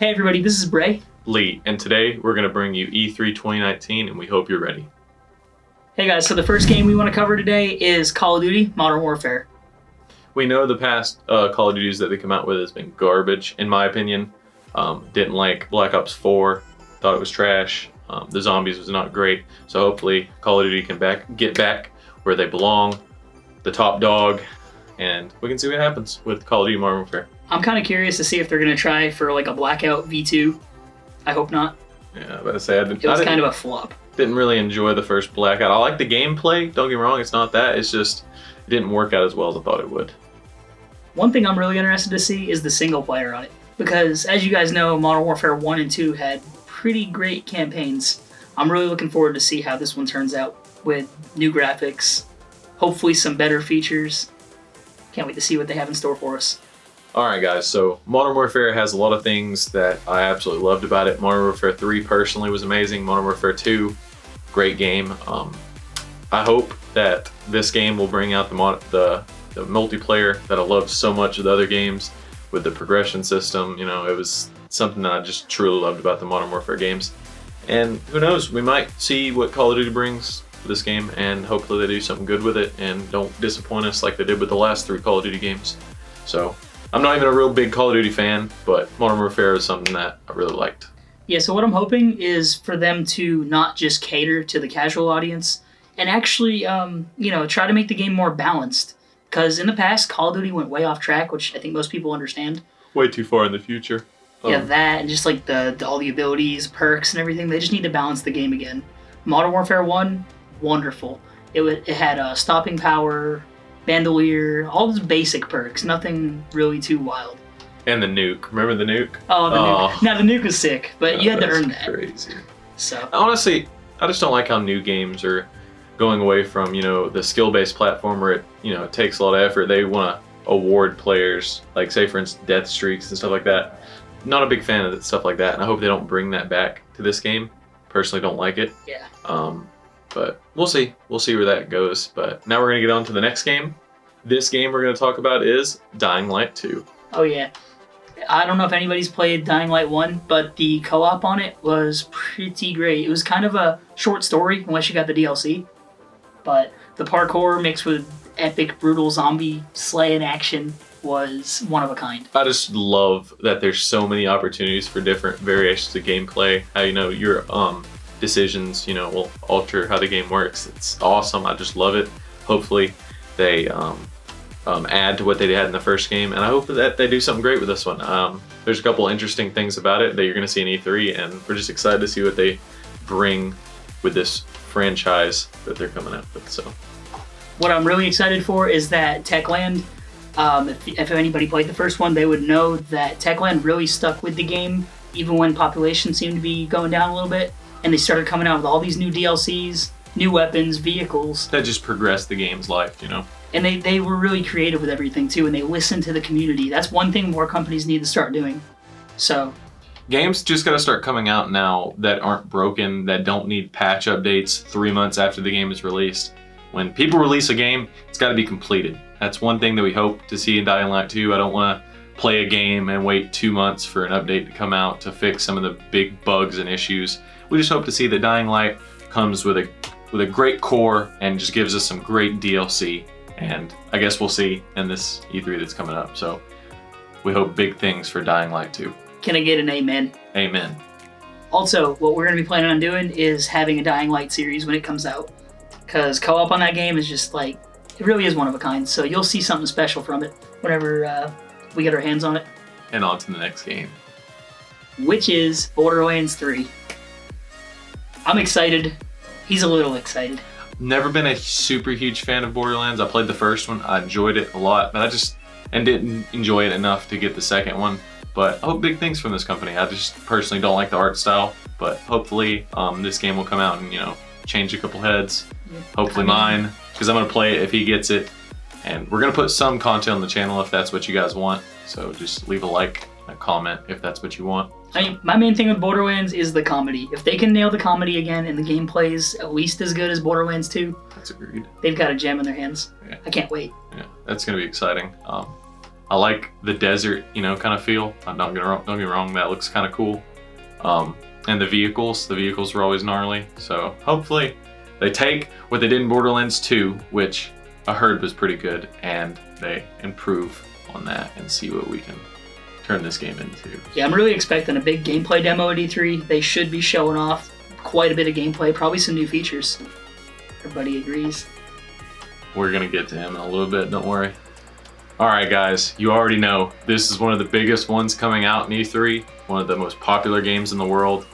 Hey everybody, this is Bray. Lee, and today we're going to bring you E3 2019, and we hope you're ready. Hey guys, so the first game we want to cover today is Call of Duty Modern Warfare. We know the past Call of Duties that they come out with has been garbage, in my opinion. Didn't like Black Ops 4, thought it was trash. The zombies was not great, so hopefully Call of Duty can get back where they belong, the top dog, and we can see what happens with Call of Duty Modern Warfare. I'm kind of curious to see if they're going to try for like a Blackout V2. I hope not. Yeah, I was about to say, It was kind of a flop. Didn't really enjoy the first Blackout. I like the gameplay, don't get me wrong, it's not that, it's just it didn't work out as well as I thought it would. One thing I'm really interested to see is the single player on it. Because as you guys know, Modern Warfare 1 and 2 had pretty great campaigns. I'm really looking forward to see how this one turns out with new graphics, hopefully some better features. Can't wait to see what they have in store for us. Alright guys, so Modern Warfare has a lot of things that I absolutely loved about it. Modern Warfare 3 personally was amazing. Modern Warfare 2, great game. I hope that this game will bring out the multiplayer that I loved so much of the other games with the progression system. You know, it was something that I just truly loved about the Modern Warfare games. And who knows, we might see what Call of Duty brings to this game, and hopefully they do something good with it and don't disappoint us like they did with the last 3 Call of Duty games. So I'm not even a real big Call of Duty fan, but Modern Warfare is something that I really liked. Yeah, so what I'm hoping is for them to not just cater to the casual audience and actually, try to make the game more balanced. Because in the past, Call of Duty went way off track, which I think most people understand. Way too far in the future. Yeah, that and just like all the abilities, perks, and everything. They just need to balance the game again. Modern Warfare 1, wonderful. It had stopping power, bandolier, all those basic perks. Nothing really too wild. And the nuke. Remember the nuke? Oh, the nuke. Now, the nuke was sick, but you had to earn that. Crazy. So honestly, I just don't like how new games are going away from, the skill-based platform where it takes a lot of effort. They want to award players, like say for instance death streaks and stuff like that. Not a big fan of stuff like that, and I hope they don't bring that back to this game. Personally, don't like it. Yeah. But we'll see. We'll see where that goes. But now we're gonna get on to the next game. This game we're gonna talk about is Dying Light 2. Oh yeah. I don't know if anybody's played Dying Light 1, but the co-op on it was pretty great. It was kind of a short story, unless you got the DLC. But the parkour mixed with epic, brutal zombie slaying action was one of a kind. I just love that there's so many opportunities for different variations of gameplay. How your decisions, will alter how the game works. It's awesome. I just love it. Hopefully they add to what they had in the first game, and I hope that they do something great with this one. There's a couple interesting things about it that you're going to see in E3, and we're just excited to see what they bring with this franchise that they're coming up with. So what I'm really excited for is that Techland, if anybody played the first one, they would know that Techland really stuck with the game even when population seemed to be going down a little bit, and they started coming out with all these new DLCs, new weapons, vehicles. That just progressed the game's life, And they were really creative with everything too, and they listened to the community. That's one thing more companies need to start doing. So games just gotta start coming out now that aren't broken, that don't need patch updates 3 months after the game is released. When people release a game, it's gotta be completed. That's one thing that we hope to see in Dying Light 2. I don't wanna play a game and wait 2 months for an update to come out to fix some of the big bugs and issues. We just hope to see that Dying Light comes with a great core and just gives us some great DLC. And I guess we'll see in this E3 that's coming up. So we hope big things for Dying Light 2. Can I get an amen? Amen. Also, what we're going to be planning on doing is having a Dying Light series when it comes out. Because co-op on that game is just it really is one of a kind. So you'll see something special from it whenever we get our hands on it. And on to the next game. Which is Borderlands 3. I'm excited. He's a little excited. Never been a super huge fan of Borderlands. I played the first one. I enjoyed it a lot, but I didn't enjoy it enough to get the second one. But I hope big things from this company. I just personally don't like the art style, but hopefully this game will come out and change a couple heads. Hopefully mine, because I'm gonna play it if he gets it. And we're gonna put some content on the channel if that's what you guys want. So just leave a like, a comment if that's what you want. My main thing with Borderlands is the comedy. If they can nail the comedy again and the gameplay is at least as good as Borderlands 2, that's agreed. They've got a gem in their hands. Yeah. I can't wait. Yeah, that's gonna be exciting. I like the desert, you know, kind of feel. Don't get me wrong, that looks kind of cool. And the vehicles were always gnarly. So hopefully they take what they did in Borderlands 2, which I heard was pretty good, and they improve on that and see what we can turn this game into. Yeah, I'm really expecting a big gameplay demo at E3. They should be showing off quite a bit of gameplay, probably some new features. Everybody agrees. We're gonna get to him in a little bit, don't worry. Alright guys, you already know, this is one of the biggest ones coming out in E3, one of the most popular games in the world.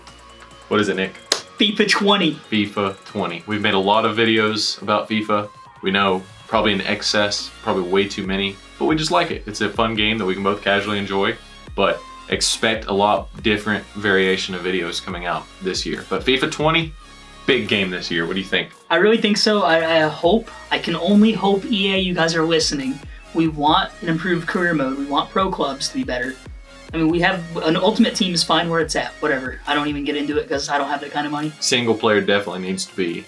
What is it, Nick? FIFA 20. FIFA 20. We've made a lot of videos about FIFA. We know probably in excess, probably way too many, but we just like it. It's a fun game that we can both casually enjoy, but expect a lot different variation of videos coming out this year. But FIFA 20, big game this year. What do you think? I really think so. I can only hope, EA, you guys are listening. We want an improved career mode. We want pro clubs to be better. I mean, we have an ultimate team is fine where it's at. Whatever. I don't even get into it because I don't have that kind of money. Single player definitely needs to be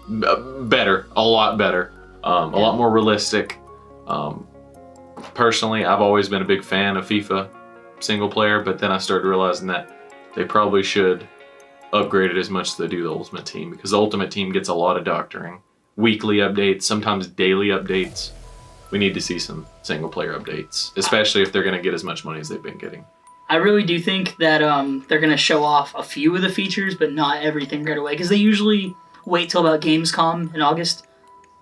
better, a lot better, a lot more realistic. Personally, I've always been a big fan of FIFA single player, but then I started realizing that they probably should upgrade it as much as they do the Ultimate Team, because the Ultimate Team gets a lot of doctoring. Weekly updates, sometimes daily updates. We need to see some single player updates, especially if they're going to get as much money as they've been getting. I really do think that they're going to show off a few of the features, but not everything right away, because they usually wait till about Gamescom in August.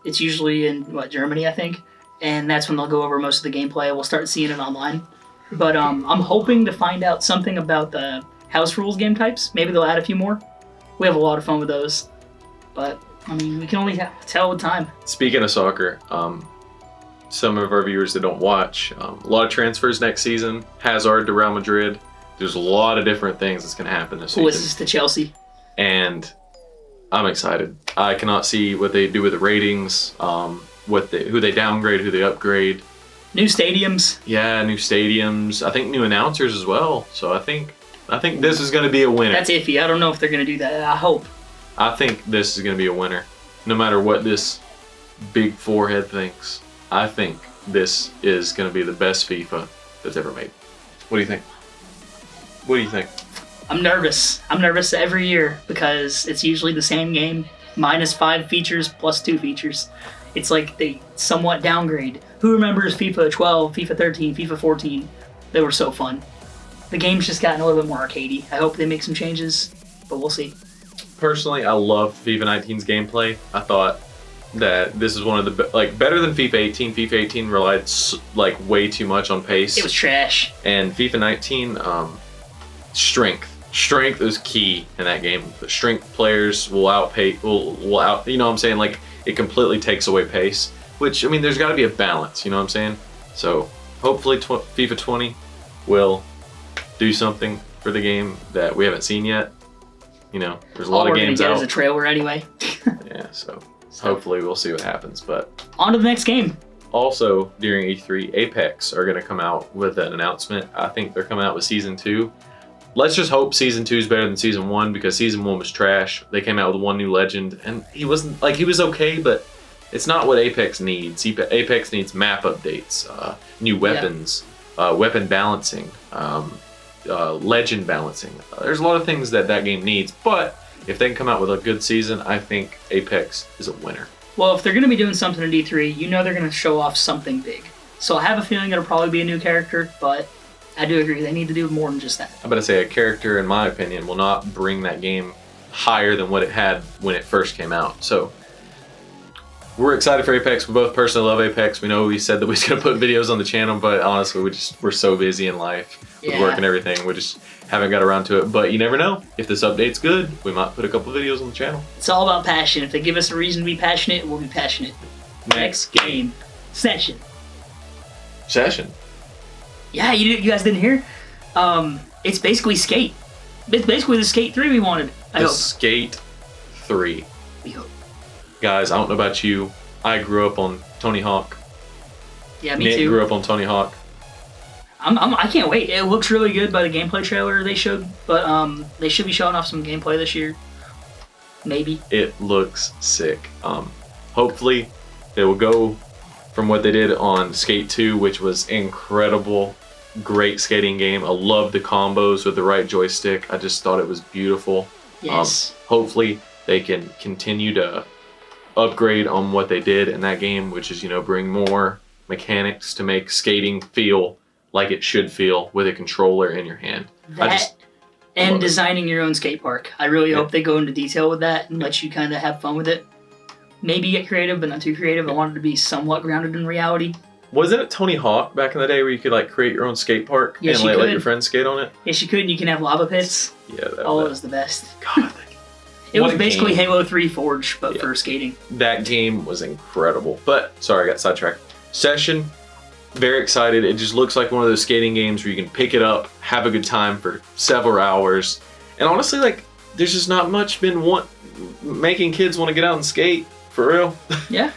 It's usually in, Germany, I think, and that's when they'll go over most of the gameplay. We'll start seeing it online. But I'm hoping to find out something about the house rules game types. Maybe they'll add a few more. We have a lot of fun with those. But, I mean, we can only tell with time. Speaking of soccer, some of our viewers that don't watch, a lot of transfers next season. Hazard to Real Madrid. There's a lot of different things that's going to happen this season. Pulisic to Chelsea. And I'm excited. I cannot see what they do with the ratings, who they downgrade, who they upgrade. New stadiums. Yeah, new stadiums. I think new announcers as well. So I think this is going to be a winner. That's iffy. I don't know if they're going to do that. I hope. I think this is going to be a winner. No matter what this big forehead thinks, I think this is going to be the best FIFA that's ever made. What do you think? What do you think? I'm nervous. I'm nervous every year because it's usually the same game, minus 5 features plus 2 features. It's like they somewhat downgrade. Who remembers FIFA 12, FIFA 13, FIFA 14? They were so fun. The game's just gotten a little bit more arcadey. I hope they make some changes, but we'll see. Personally, I love FIFA 19's gameplay. I thought that this is one of the better than FIFA 18. FIFA 18 relied way too much on pace. It was trash. And FIFA 19, strength. Strength is key in that game. The strength players will outpace. Will out. You know what I'm saying? Like, it completely takes away pace. Which, I mean, there's got to be a balance. You know what I'm saying? So hopefully FIFA 20 will do something for the game that we haven't seen yet. You know, there's a lot of games out. All we're gonna get is a trailer anyway. Yeah, so hopefully we'll see what happens. But on to the next game. Also, during E3, Apex are going to come out with an announcement. I think they're coming out with Season 2. Let's just hope Season 2 is better than Season 1, because Season 1 was trash. They came out with one new legend, and he was okay, but it's not what Apex needs. Apex needs map updates, new weapons, weapon balancing, legend balancing. There's a lot of things that game needs, but if they can come out with a good season, I think Apex is a winner. Well, if they're going to be doing something at E3, you know they're going to show off something big. So I have a feeling it'll probably be a new character, but I do agree they need to do more than just that. I'm going to say a character, in my opinion, will not bring that game higher than what it had when it first came out. So we're excited for Apex. We both personally love Apex. We know we said that we was going to put videos on the channel, but honestly, we're so busy in life with work and everything. We just haven't got around to it. But you never know. If this update's good, we might put a couple videos on the channel. It's all about passion. If they give us a reason to be passionate, we'll be passionate. Next game. Session. Yeah, you guys didn't hear? It's basically Skate. It's basically the Skate 3 we wanted. I hope. Skate 3. We hope. Guys, I don't know about you. I grew up on Tony Hawk. Yeah, me Nick too. grew up on Tony Hawk. I can't wait. It looks really good by the gameplay trailer they showed, but they should be showing off some gameplay this year. Maybe. It looks sick. Hopefully, it will go from what they did on Skate 2, which was incredible. Great skating game. I love the combos with the right joystick. I just thought it was beautiful. Yes. Hopefully they can continue to upgrade on what they did in that game, which is, bring more mechanics to make skating feel like it should feel with a controller in your hand. And designing your own skate park. I really hope they go into detail with that and let you kind of have fun with it. Maybe get creative, but not too creative. I want it to be somewhat grounded in reality. Wasn't it Tony Hawk back in the day where you could create your own skate park and let your friends skate on it? Yes, you could. And you can have lava pits. Yeah, that was the best. God, it was basically Halo 3 Forge, but for skating. That game was incredible. But sorry, I got sidetracked. Session, very excited. It just looks like one of those skating games where you can pick it up, have a good time for several hours, and honestly, there's just not much been making kids want to get out and skate for real. Yeah.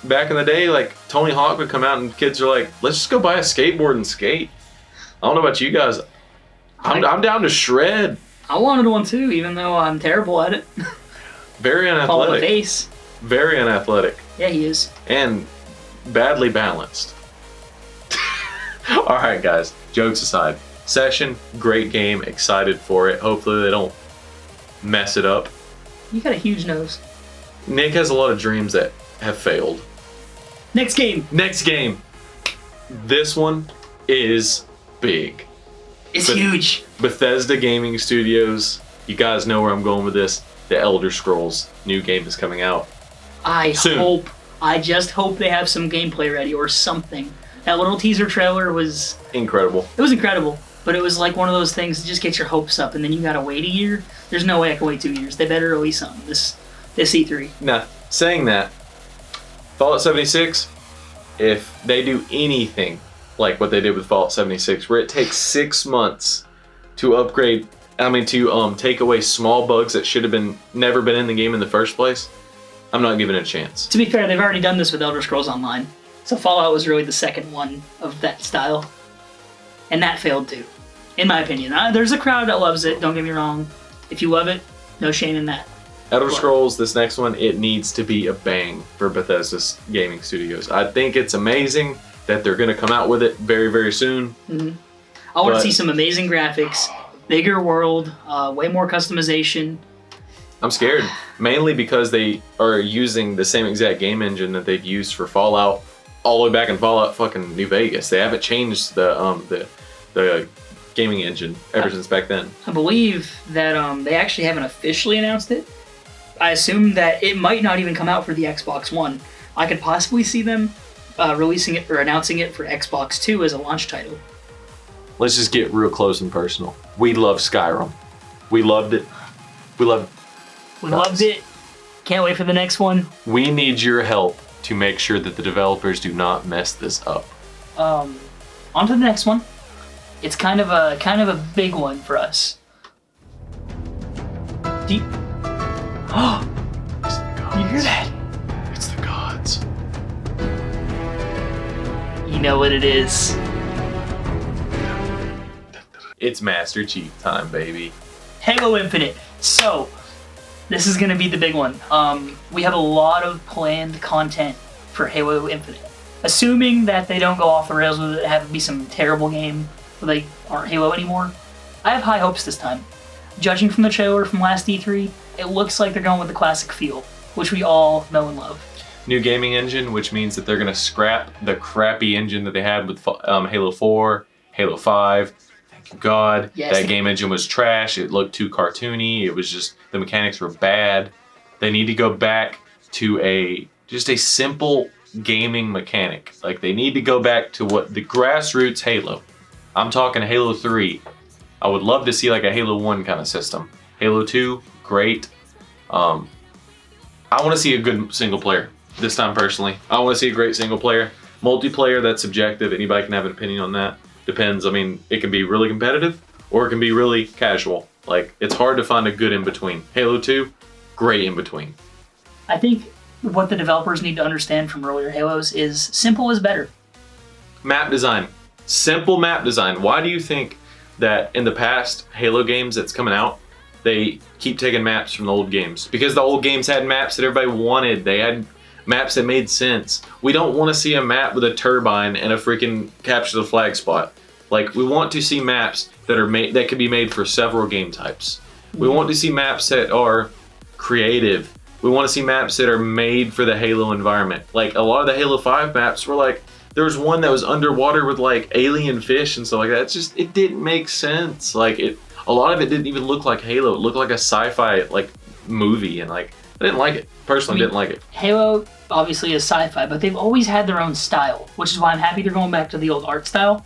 Back in the day, Tony Hawk would come out and kids are like, let's just go buy a skateboard and skate. I don't know about you guys. I'm down to shred. I wanted one too, even though I'm terrible at it. Very unathletic. Fall in the face. Very unathletic. Yeah, he is. And badly balanced. All right, guys. Jokes aside. Session, great game. Excited for it. Hopefully they don't mess it up. You got a huge nose. Nick has a lot of dreams that have failed. Next game. This one is big. It's huge. Bethesda Gaming Studios. You guys know where I'm going with this. The Elder Scrolls new game is coming out. I just hope they have some gameplay ready or something. That little teaser trailer was incredible. It was incredible, but it was one of those things that just get your hopes up, and then you gotta wait a year. There's no way I can wait 2 years. They better release something this E3. Now, saying that, Fallout 76, if they do anything like what they did with Fallout 76, where it takes 6 months to take away small bugs that should have never been in the game in the first place, I'm not giving it a chance. To be fair, they've already done this with Elder Scrolls Online. So Fallout was really the second one of that style. And that failed too, in my opinion. There's a crowd that loves it, don't get me wrong. If you love it, no shame in that. Elder Scrolls, this next one, it needs to be a bang for Bethesda Gaming Studios. I think it's amazing that they're going to come out with it very, very soon. Mm-hmm. I want to see some amazing graphics, bigger world, way more customization. I'm scared, mainly because they are using the same exact game engine that they've used for Fallout all the way back in Fallout fucking New Vegas. They haven't changed the gaming engine ever since back then. I believe that they actually haven't officially announced it. I assume that it might not even come out for the Xbox One. I could possibly see them releasing it or announcing it for Xbox 2 as a launch title. Let's just get real close and personal. We love Skyrim. We loved it. We loved it. Can't wait for the next one. We need your help to make sure that the developers do not mess this up. On to the next one. It's kind of a big one for us. Do you hear that? It's the gods. You know what it is. It's Master Chief time, baby. Halo Infinite. So, this is going to be the big one. We have a lot of planned content for Halo Infinite. Assuming that they don't go off the rails with it, have it be some terrible game where they aren't Halo anymore, I have high hopes this time. Judging from the trailer from last E3, it looks like they're going with the classic feel, which we all know and love. New gaming engine, which means that they're going to scrap the crappy engine that they had with Halo 4, Halo 5. Thank God. Yes, that game engine was trash. It looked too cartoony. It was just, the mechanics were bad. They need to go back to just a simple gaming mechanic. They need to go back to what the grassroots Halo. I'm talking Halo 3. I would love to see a Halo 1 kind of system. Halo 2, great. I want to see a good single player this time personally. I want to see a great single player. Multiplayer, that's subjective. Anybody can have an opinion on that. Depends. It can be really competitive or it can be really casual. It's hard to find a good in between. Halo 2, great in between. I think what the developers need to understand from earlier Halos is simple is better. Map design. Simple map design. Why do you think that in the past Halo games that's coming out, they keep taking maps from the old games? Because the old games had maps that everybody wanted. They had maps that made sense. We don't want to see a map with a turbine and a freaking capture the flag spot. Like, we want to see maps that are made that could be made for several game types. We want to see maps that are creative. We want to see maps that are made for the Halo environment. Like, a lot of the Halo 5 maps were like, there was one that was underwater with like alien fish and stuff like that. It's just, it didn't make sense. Like, a lot of it didn't even look like Halo. It looked like a sci-fi like movie, and like, I didn't like it. Personally, didn't like it. Halo obviously is sci-fi, but they've always had their own style, which is why I'm happy they're going back to the old art style.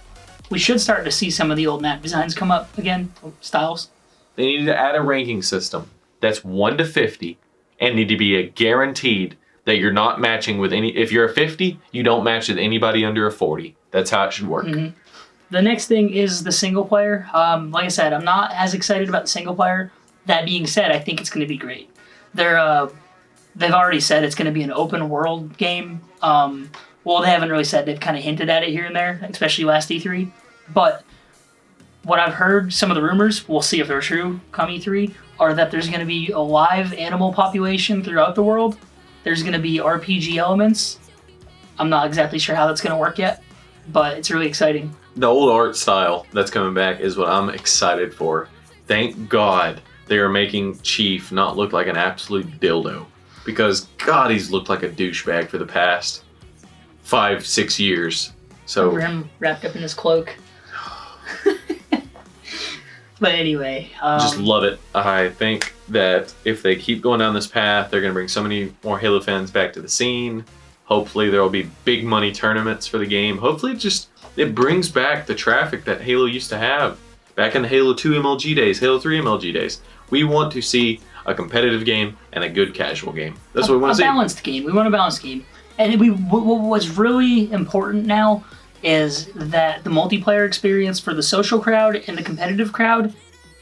We should start to see some of the old map designs come up again, styles. They need to add a ranking system that's 1 to 50 and need to be a guaranteed that you're not matching with any. If you're a 50, you don't match with anybody under a 40. That's how it should work. Mm-hmm. The next thing is the single player. Like I said, I'm not as excited about the single player. That being said, I think it's going to be great. They've already said it's going to be an open world game. Well, they haven't really said. They've kind of hinted at it here and there, especially last E3. But what I've heard, some of the rumors, we'll see if they're true come E3, are that there's going to be a live animal population throughout the world. There's going to be RPG elements. I'm not exactly sure how that's going to work yet, but it's really exciting. The old art style that's coming back is what I'm excited for. Thank God they are making Chief not look like an absolute dildo. Because, God, he's looked like a douchebag for the past 5-6 years. So, remember him wrapped up in his cloak. But anyway. Just love it. I think that if they keep going down this path, they're going to bring so many more Halo fans back to the scene. Hopefully there will be big money tournaments for the game. Hopefully it brings back the traffic that Halo used to have back in the Halo 2 MLG days, Halo 3 MLG days. We want to see a competitive game and a good casual game. That's what we want to see. A balanced game. We want a balanced game. And what's really important now is that the multiplayer experience for the social crowd and the competitive crowd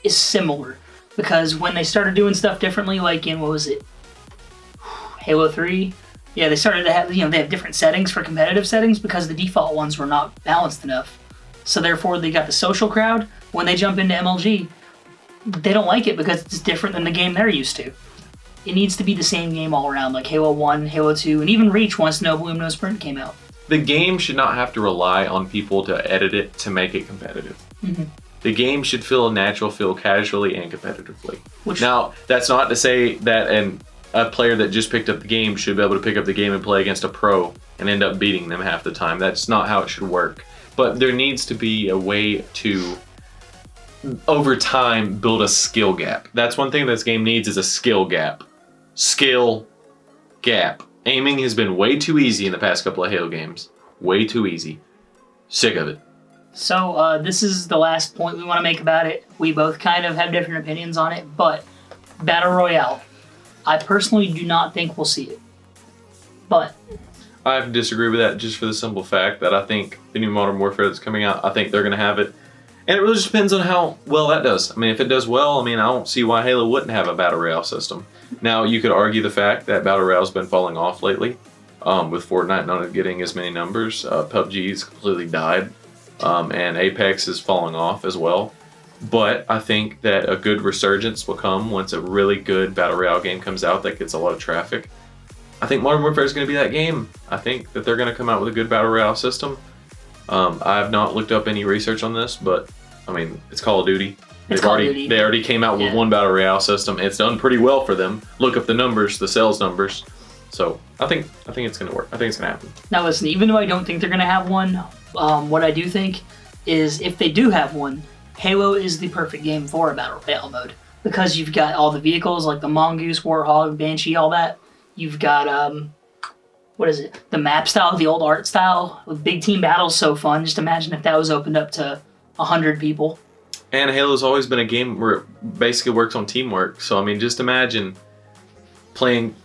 is similar. Because when they started doing stuff differently, like in, what was it? Halo 3? Yeah, they started to have, they have different settings for competitive settings because the default ones were not balanced enough. So therefore, they got the social crowd. When they jump into MLG, they don't like it because it's different than the game they're used to. It needs to be the same game all around, like Halo 1, Halo 2, and even Reach once No Bloom No Sprint came out. The game should not have to rely on people to edit it to make it competitive. Mm-hmm. The game should feel natural, feel casually and competitively. Now, that's not to say that a player that just picked up the game should be able to pick up the game and play against a pro and end up beating them half the time. That's not how it should work. But there needs to be a way to, over time, build a skill gap. That's one thing this game needs, is a skill gap. Skill gap. Aiming has been way too easy in the past couple of Halo games. Way too easy. Sick of it. So this is the last point we want to make about it. We both kind of have different opinions on it, but Battle Royale. I personally do not think we'll see it. But I have to disagree with that just for the simple fact that I think the new Modern Warfare that's coming out, I think they're going to have it. And it really just depends on how well that does. I mean, if it does well, I don't see why Halo wouldn't have a Battle Royale system. Now, you could argue the fact that Battle Royale's been falling off lately, with Fortnite not getting as many numbers. PUBG's completely died, and Apex is falling off as well. But I think that a good resurgence will come once a really good Battle Royale game comes out that gets a lot of traffic. I think Modern Warfare is going to be that game. I think that they're going to come out with a good Battle Royale system. I have not looked up any research on this, but it's Call of Duty. They already came out with one Battle Royale system. It's done pretty well for them. Look up the numbers, the sales numbers. So I think it's going to work. I think it's going to happen. Now listen, even though I don't think they're going to have one, what I do think is if they do have one, Halo is the perfect game for a Battle Royale mode. Because you've got all the vehicles like the Mongoose, Warthog, Banshee, all that. You've got, the map style, the old art style, with big team battles, so fun. Just imagine if that was opened up to 100 people. And Halo's always been a game where it basically works on teamwork. So, just imagine playing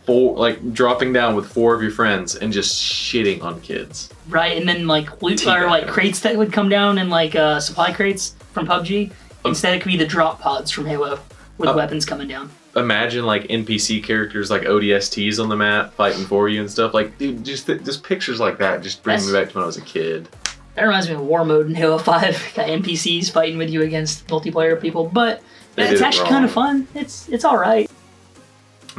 dropping down with 4 of your friends and just shitting on kids. Right, and then loot or crates that would come down and supply crates from PUBG. Instead, it could be the drop pods from Halo with weapons coming down. Imagine NPC characters like ODSTs on the map fighting for you and stuff. Dude, just pictures like that just bring me back to when I was a kid. That reminds me of War Mode in Halo 5. Got NPCs fighting with you against multiplayer people, but it's actually kind of fun. It's all right.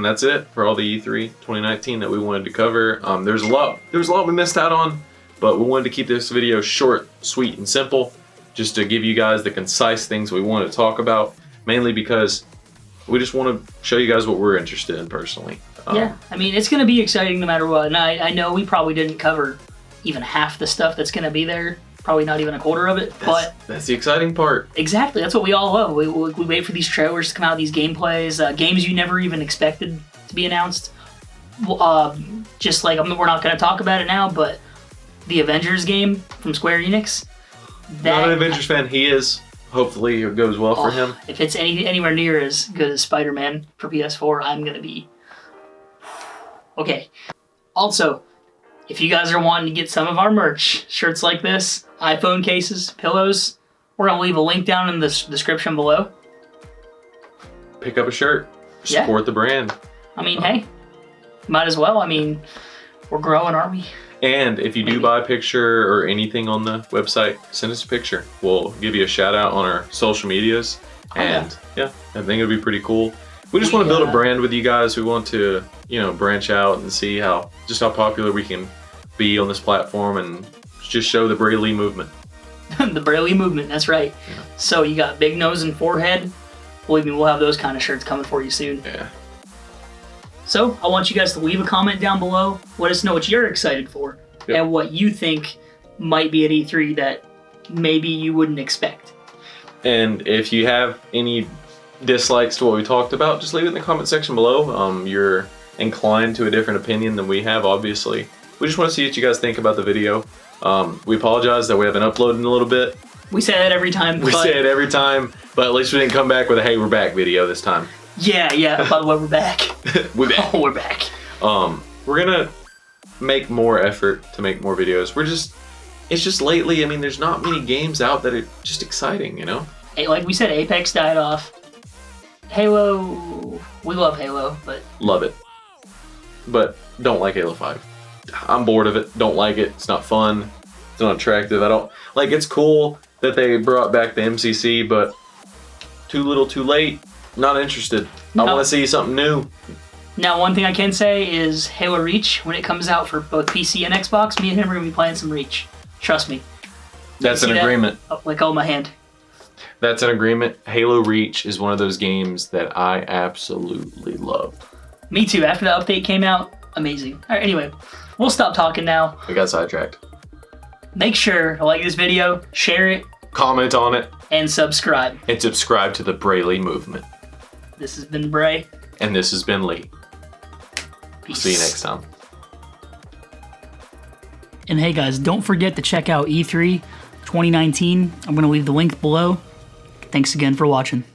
and that's it for all the E3 2019 that we wanted to cover. There's a lot we missed out on, but we wanted to keep this video short, sweet, and simple, just to give you guys the concise things we want to talk about, mainly because we just want to show you guys what we're interested in personally. Yeah, I mean, it's going to be exciting no matter what. And I know we probably didn't cover even half the stuff that's going to be there. Probably not even a quarter of it, but that's the exciting part. Exactly, that's what we all love. We wait for these trailers to come out, these gameplays, games you never even expected to be announced. Just like, I mean, we're not going to talk about it now, but the Avengers game from Square Enix. Not an Avengers fan, he is. Hopefully it goes well for him. If it's anywhere near as good as Spider-Man for PS4, I'm going to be... Okay. Also, if you guys are wanting to get some of our merch, shirts like this, iPhone cases, pillows, we're going to leave a link down in the description below. Pick up a shirt. Support the brand. I mean, hey, might as well. I mean, we're growing, aren't we? And if you do buy a picture or anything on the website, send us a picture. We'll give you a shout out on our social medias. And yeah, I think it'd be pretty cool. We just want to build a brand with you guys. We want to, branch out and see how popular we can be on this platform and just show the Braley movement. The Braley movement, that's right. Yeah. So you got big nose and forehead. Believe me, we'll have those kind of shirts coming for you soon. Yeah. So I want you guys to leave a comment down below. Let us know what you're excited for and what you think might be at E3 that maybe you wouldn't expect. And if you have any dislikes to what we talked about, just leave it in the comment section below. You're inclined to a different opinion than we have, obviously. We just want to see what you guys think about the video. We apologize that we haven't uploaded in a little bit. We say that every time. We say it every time, but at least we didn't come back with a "Hey, we're back" video this time. Yeah. By the way, we're back. We're back. We're back. We're gonna make more effort to make more videos. It's just lately, I mean, there's not many games out that are just exciting, Like we said, Apex died off. Halo, we love Halo, but... Love it. But don't like Halo 5. I'm bored of it. Don't like it. It's not fun. It's not attractive. It's cool that they brought back the MCC, but too little too late. Not interested. No. I want to see something new. Now, one thing I can say is Halo Reach, when it comes out for both PC and Xbox, me and him are going to be playing some Reach. Trust me. That's an agreement. Hold my hand. That's an agreement. Halo Reach is one of those games that I absolutely love. Me too. After the update came out, amazing. All right, anyway, we'll stop talking now. We got sidetracked. Make sure to like this video, share it, comment on it, and subscribe. And subscribe to the Braley movement. This has been Bray. And this has been Lee. Peace. See you next time. And hey guys, don't forget to check out E3 2019. I'm going to leave the link below. Thanks again for watching.